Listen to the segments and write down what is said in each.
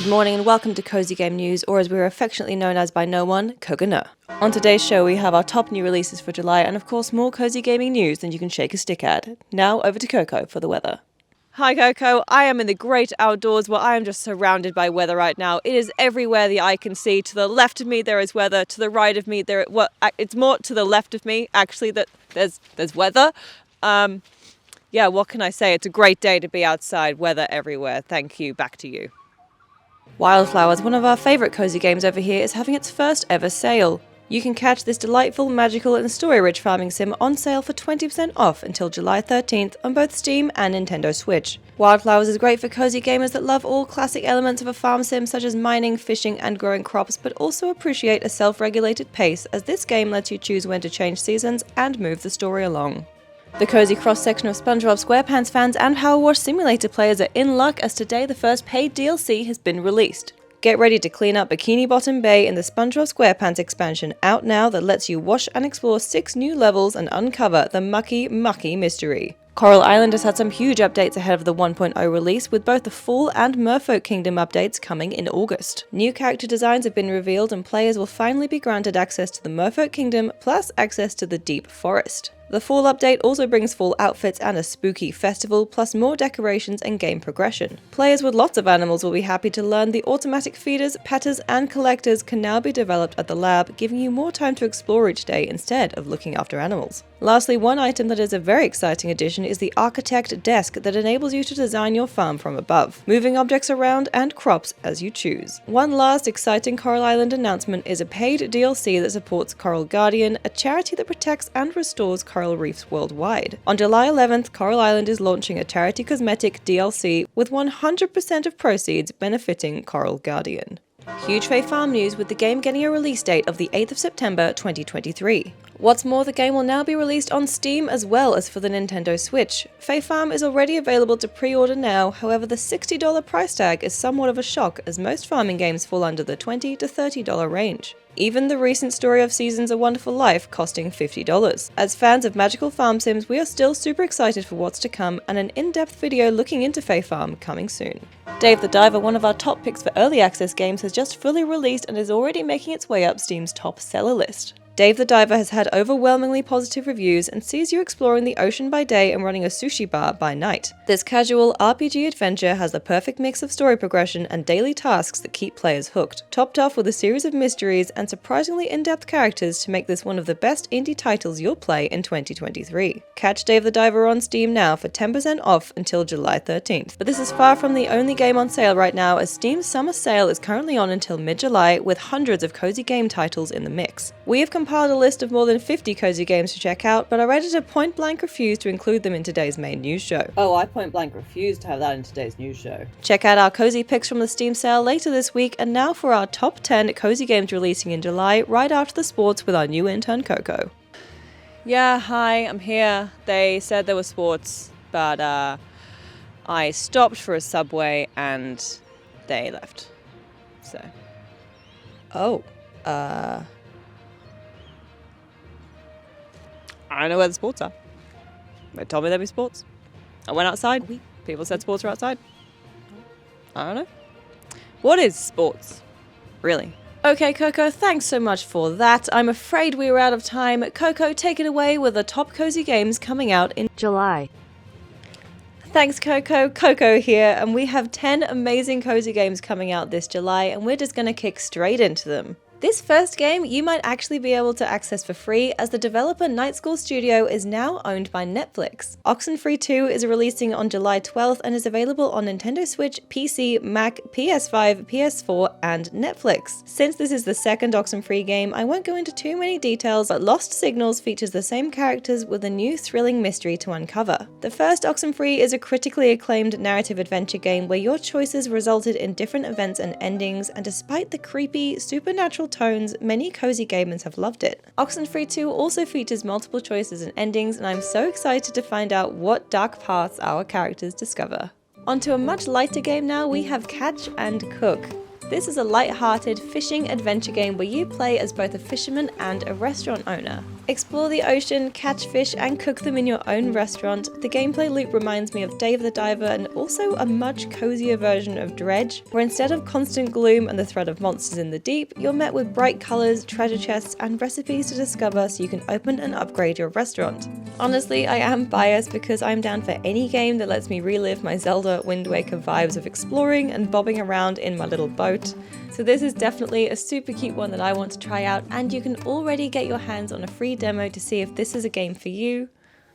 morning and welcome to Cozy Game News, or as we're affectionately known as by no one, Coconut. On today's show we have our top new releases for July and of course more cozy gaming news than you can shake a stick at. Now over to Coco for the weather. Hi Coco, I am in the great outdoors where I am just surrounded by weather right now. It is everywhere the eye can see. To the left of me there is weather, to the right of me it's more to the left of me actually that there's weather. Yeah, what can I say? It's a great day to be outside, weather everywhere. Thank you, back to you. Wildflowers, one of our favourite cozy games over here, is having its first ever sale. You can catch this delightful, magical and story-rich farming sim on sale for 20% off until July 13th on both Steam and Nintendo Switch. Wildflowers is great for cozy gamers that love all classic elements of a farm sim such as mining, fishing and growing crops, but also appreciate a self-regulated pace, as this game lets you choose when to change seasons and move the story along. The cozy cross-section of Spongebob SquarePants fans and Powerwash Simulator players are in luck, as today the first paid DLC has been released. Get ready to clean up Bikini Bottom Bay in the Spongebob SquarePants expansion out now that lets you wash and explore 6 new levels and uncover the mucky mystery. Coral Island has had some huge updates ahead of the 1.0 release, with both the Fall and Merfolk Kingdom updates coming in August. New character designs have been revealed and players will finally be granted access to the Merfolk Kingdom plus access to the Deep Forest. The Fall update also brings fall outfits and a spooky festival, plus more decorations and game progression. Players with lots of animals will be happy to learn the automatic feeders, petters and collectors can now be developed at the lab, giving you more time to explore each day instead of looking after animals. Lastly, one item that is a very exciting addition is the Architect Desk that enables you to design your farm from above, moving objects around and crops as you choose. One last exciting Coral Island announcement is a paid DLC that supports Coral Guardian, a charity that protects and restores coral reefs worldwide. On July 11th, Coral Island is launching a charity cosmetic DLC with 100% of proceeds benefiting Coral Guardian. Huge Fae Farm news, with the game getting a release date of the 8th of September 2023. What's more, the game will now be released on Steam as well as for the Nintendo Switch. Fae Farm is already available to pre-order now, however the $60 price tag is somewhat of a shock, as most farming games fall under the $20 to $30 range. Even the recent Story of Seasons: A Wonderful Life costing $50. As fans of magical farm sims, we are still super excited for what's to come, and an in-depth video looking into Fae Farm coming soon. Dave the Diver, one of our top picks for early access games, has just fully released and is already making its way up Steam's top seller list. Dave the Diver has had overwhelmingly positive reviews and sees you exploring the ocean by day and running a sushi bar by night. This casual RPG adventure has the perfect mix of story progression and daily tasks that keep players hooked, topped off with a series of mysteries and surprisingly in-depth characters to make this one of the best indie titles you'll play in 2023. Catch Dave the Diver on Steam now for 10% off until July 13th. But this is far from the only game on sale right now, as Steam's summer sale is currently on until mid-July, with hundreds of cozy game titles in the mix. We have compiled a list of more than 50 cozy games to check out, but our editor point blank refused to include them in today's main news show. Oh, I point blank refused to have that in today's news show. Check out our cozy picks from the Steam sale later this week, and now for our top 10 cozy games releasing in July, right after the sports with our new intern Coco. Yeah, hi, I'm here. They said there were sports, but I stopped for a Subway and they left. So. I don't know where the sports are. They told me there'd be sports. I went outside. People said sports are outside. I don't know. What is sports? Really? Okay, Coco, thanks so much for that. I'm afraid we are out of time. Coco, take it away with the top cozy games coming out in July. Thanks, Coco. Coco here, and we have 10 amazing cozy games coming out this July, and we're just going to kick straight into them. This first game you might actually be able to access for free, as the developer Night School Studio is now owned by Netflix. Oxenfree II is releasing on July 12th and is available on Nintendo Switch, PC, Mac, PS5, PS4 and Netflix. Since this is the second Oxenfree game, I won't go into too many details, but Lost Signals features the same characters with a new thrilling mystery to uncover. The first Oxenfree is a critically acclaimed narrative adventure game where your choices resulted in different events and endings, and despite the creepy, supernatural tones, many cozy gamers have loved it. Oxenfree II also features multiple choices and endings, and I'm so excited to find out what dark paths our characters discover. Onto a much lighter game now, we have Catch and Cook. This is a light-hearted fishing adventure game where you play as both a fisherman and a restaurant owner. Explore the ocean, catch fish, and cook them in your own restaurant. The gameplay loop reminds me of Dave the Diver and also a much cozier version of Dredge, where instead of constant gloom and the threat of monsters in the deep, you're met with bright colours, treasure chests, and recipes to discover so you can open and upgrade your restaurant. Honestly, I am biased because I'm down for any game that lets me relive my Zelda Wind Waker vibes of exploring and bobbing around in my little boat. So this is definitely a super cute one that I want to try out, and you can already get your hands on a free demo to see if this is a game for you.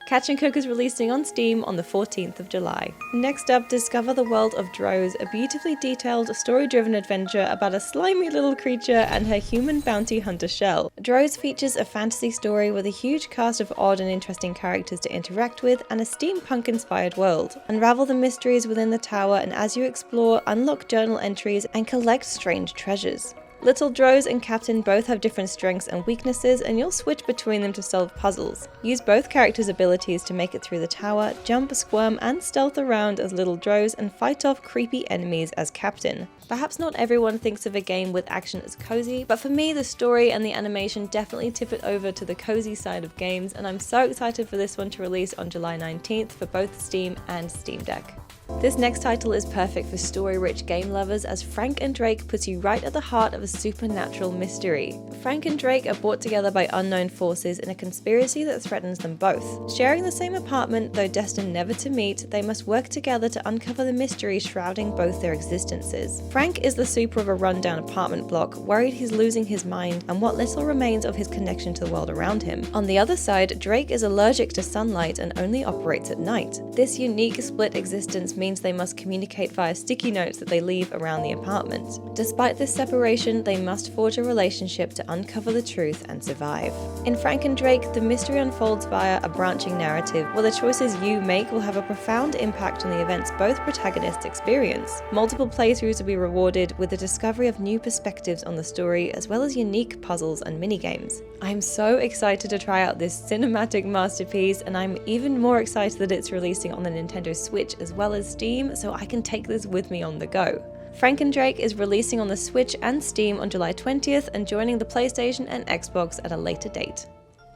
Catch and Cook is releasing on Steam on the 14th of July. Next up, discover the world of Droz, a beautifully detailed, story-driven adventure about a slimy little creature and her human bounty hunter shell. Droz features a fantasy story with a huge cast of odd and interesting characters to interact with and a steampunk-inspired world. Unravel the mysteries within the tower, and as you explore, unlock journal entries and collect strange treasures. Little Droz and Captain both have different strengths and weaknesses, and you'll switch between them to solve puzzles. Use both characters' abilities to make it through the tower, jump, squirm, and stealth around as Little Droz, and fight off creepy enemies as Captain. Perhaps not everyone thinks of a game with action as cozy, but for me the story and the animation definitely tip it over to the cozy side of games, and I'm so excited for this one to release on July 19th for both Steam and Steam Deck. This next title is perfect for story-rich game lovers, as Frank and Drake puts you right at the heart of a supernatural mystery. Frank and Drake are brought together by unknown forces in a conspiracy that threatens them both. Sharing the same apartment, though destined never to meet, they must work together to uncover the mystery shrouding both their existences. Frank is the super of a rundown apartment block, worried he's losing his mind and what little remains of his connection to the world around him. On the other side, Drake is allergic to sunlight and only operates at night. This unique split existence means they must communicate via sticky notes that they leave around the apartment. Despite this separation, they must forge a relationship to uncover the truth and survive. In Frank and Drake, the mystery unfolds via a branching narrative, where the choices you make will have a profound impact on the events both protagonists experience. Multiple playthroughs will be rewarded with the discovery of new perspectives on the story, as well as unique puzzles and minigames. I'm so excited to try out this cinematic masterpiece, and I'm even more excited that it's releasing on the Nintendo Switch as well as Steam, so I can take this with me on the go. Frank and Drake is releasing on the Switch and Steam on July 20th and joining the PlayStation and Xbox at a later date.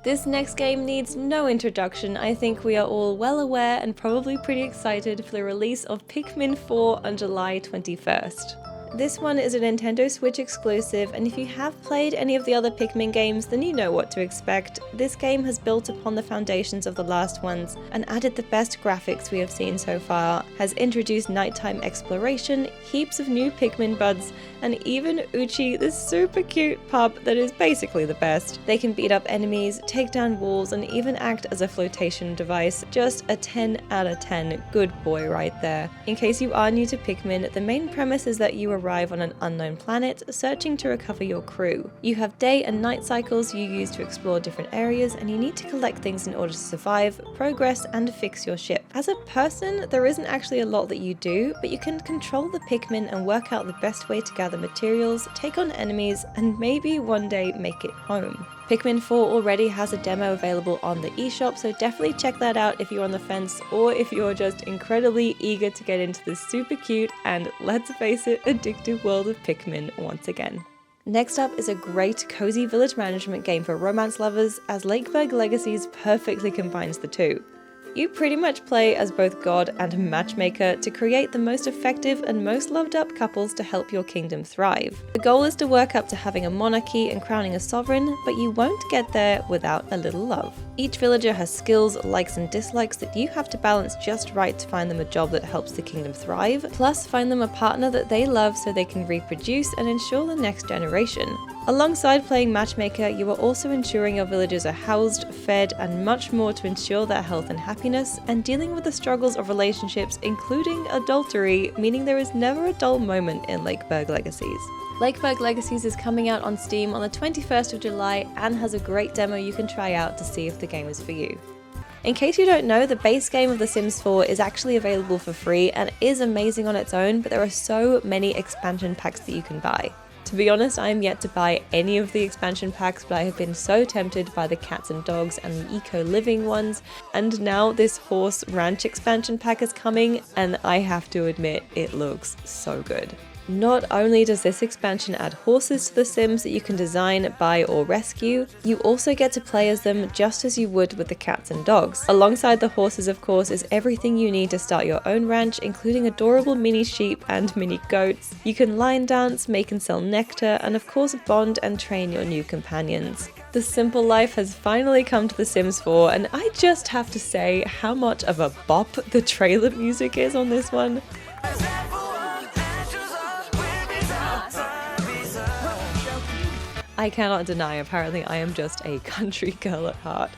This next game needs no introduction. I think we are all well aware and probably pretty excited for the release of Pikmin 4 on July 21st. This one is a Nintendo Switch exclusive, and if you have played any of the other Pikmin games, then you know what to expect. This game has built upon the foundations of the last ones and added the best graphics we have seen so far, has introduced nighttime exploration, heaps of new Pikmin buds, and even Uchi, this super cute pup that is basically the best. They can beat up enemies, take down walls, and even act as a flotation device. Just a 10 out of 10, good boy right there. In case you are new to Pikmin, the main premise is that you arrive on an unknown planet, searching to recover your crew. You have day and night cycles you use to explore different areas, and you need to collect things in order to survive, progress, and fix your ship. As a person, there isn't actually a lot that you do, but you can control the Pikmin and work out the best way to gather materials, take on enemies, and maybe one day make it home. Pikmin 4 already has a demo available on the eShop, so definitely check that out if you're on the fence or if you're just incredibly eager to get into this super cute and, let's face it, addictive world of Pikmin once again. Next up is a great cozy village management game for romance lovers, as Lakeburg Legacies perfectly combines the two. You pretty much play as both god and matchmaker to create the most effective and most loved up couples to help your kingdom thrive. The goal is to work up to having a monarchy and crowning a sovereign, but you won't get there without a little love. Each villager has skills, likes and dislikes that you have to balance just right to find them a job that helps the kingdom thrive, plus find them a partner that they love so they can reproduce and ensure the next generation. Alongside playing matchmaker, you are also ensuring your villagers are housed, fed, and much more to ensure their health and happiness, and dealing with the struggles of relationships, including adultery, meaning there is never a dull moment in Lakeburg Legacies. Lakeburg Legacies is coming out on Steam on the 21st of July and has a great demo you can try out to see if the game is for you. In case you don't know, the base game of The Sims 4 is actually available for free and is amazing on its own, but there are so many expansion packs that you can buy. To be honest, I am yet to buy any of the expansion packs, but I have been so tempted by the cats and dogs and the eco-living ones, and now this horse ranch expansion pack is coming, and I have to admit, it looks so good. Not only does this expansion add horses to The Sims that you can design, buy or rescue, you also get to play as them just as you would with the cats and dogs. Alongside the horses, of course, is everything you need to start your own ranch, including adorable mini sheep and mini goats. You can line dance, make and sell nectar, and of course bond and train your new companions. The simple life has finally come to The Sims 4, and I just have to say how much of a bop the trailer music is on this one. I cannot deny, apparently I am just a country girl at heart.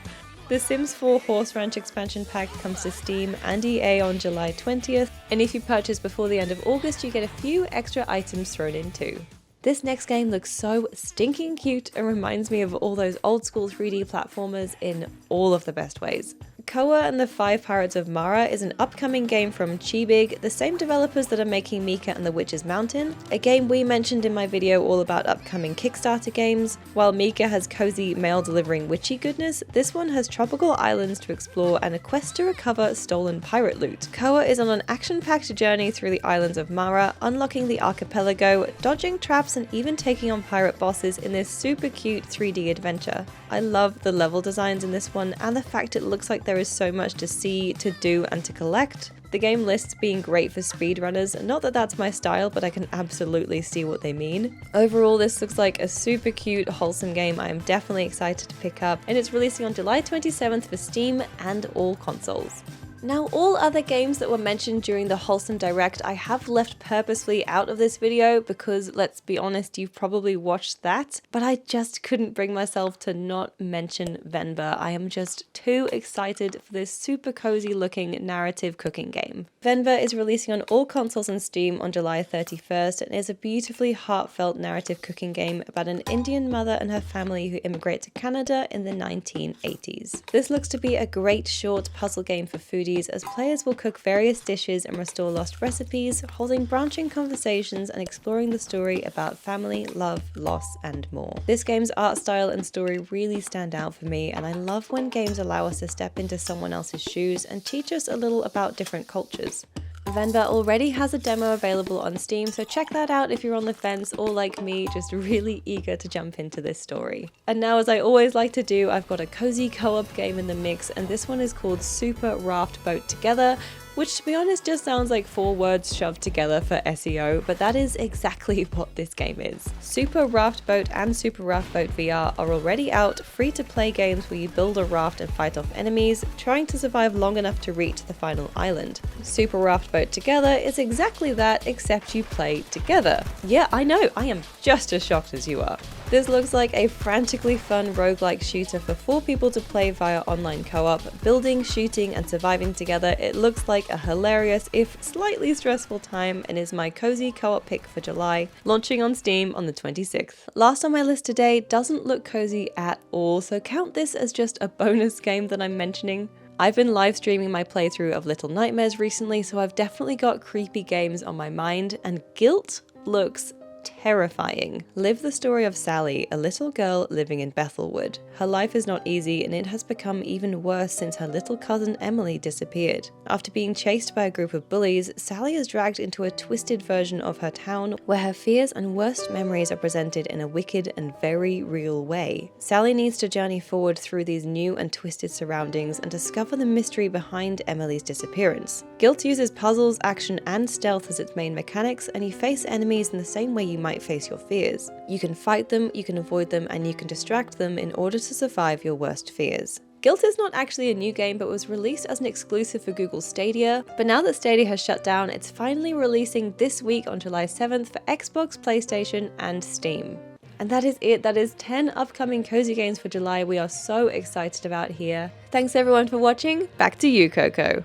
The Sims 4 Horse Ranch expansion pack comes to Steam and EA on July 20th, and if you purchase before the end of August you get a few extra items thrown in too. This next game looks so stinking cute and reminds me of all those old school 3D platformers in all of the best ways. Koa and the 5 Pirates of Mara is an upcoming game from Chibig, the same developers that are making Mika and the Witch's Mountain, a game we mentioned in my video all about upcoming Kickstarter games. While Mika has cozy mail-delivering witchy goodness, this one has tropical islands to explore and a quest to recover stolen pirate loot. Koa is on an action-packed journey through the islands of Mara, unlocking the archipelago, dodging traps and even taking on pirate bosses in this super cute 3D adventure. I love the level designs in this one and the fact it looks like there is so much to see, to do and to collect. The game lists being great for speedrunners, not that that's my style, but I can absolutely see what they mean. Overall, this looks like a super cute, wholesome game I am definitely excited to pick up, and it's releasing on July 27th for Steam and all consoles. Now, all other games that were mentioned during the Wholesome Direct I have left purposefully out of this video because, let's be honest, you've probably watched that, but I just couldn't bring myself to not mention Venba. I am just too excited for this super cozy looking narrative cooking game. Venba is releasing on all consoles and Steam on July 31st and is a beautifully heartfelt narrative cooking game about an Indian mother and her family who immigrate to Canada in the 1980s. This looks to be a great short puzzle game for foodies, as players will cook various dishes and restore lost recipes, holding branching conversations and exploring the story about family, love, loss, and more. This game's art style and story really stand out for me, and I love when games allow us to step into someone else's shoes and teach us a little about different cultures. Venba already has a demo available on Steam, so check that out if you're on the fence or, like me, just really eager to jump into this story. And now, as I always like to do, I've got a cozy co-op game in the mix, and this one is called Super Raft Boat Together, which to be honest just sounds like 4 words shoved together for SEO, but that is exactly what this game is. Super Raft Boat and Super Raft Boat VR are already out, free-to-play games where you build a raft and fight off enemies, trying to survive long enough to reach the final island. Super Raft Boat Together is exactly that, except you play together. Yeah, I know, I am just as shocked as you are. This looks like a frantically fun roguelike shooter for 4 people to play via online co-op, building, shooting and surviving together. It looks like a hilarious, if slightly stressful time, and is my cozy co-op pick for July, launching on Steam on the 26th. Last on my list today doesn't look cozy at all, so count this as just a bonus game that I'm mentioning. I've been live streaming my playthrough of Little Nightmares recently, so I've definitely got creepy games on my mind, and Gylt looks terrifying. Live the story of Sally, a little girl living in Bethelwood. Her life is not easy, and it has become even worse since her little cousin Emily disappeared. After being chased by a group of bullies, Sally is dragged into a twisted version of her town where her fears and worst memories are presented in a wicked and very real way. Sally needs to journey forward through these new and twisted surroundings and discover the mystery behind Emily's disappearance. Gylt uses puzzles, action and stealth as its main mechanics, and you face enemies in the same way you might face your fears. You can fight them, you can avoid them, and you can distract them in order to survive your worst fears. Gylt is not actually a new game, but was released as an exclusive for Google Stadia, but now that Stadia has shut down, it's finally releasing this week on July 7th for Xbox, PlayStation, and Steam. And that is it. That is 10 upcoming cozy games for July we are so excited about here. Thanks everyone for watching. Back to you, Coco.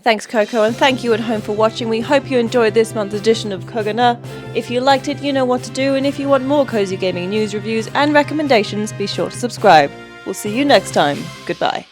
Thanks Coco, and thank you at home for watching. We hope you enjoyed this month's edition of Kogana. If you liked it, you know what to do, and if you want more cozy gaming news, reviews and recommendations, be sure to subscribe. We'll see you next time. Goodbye.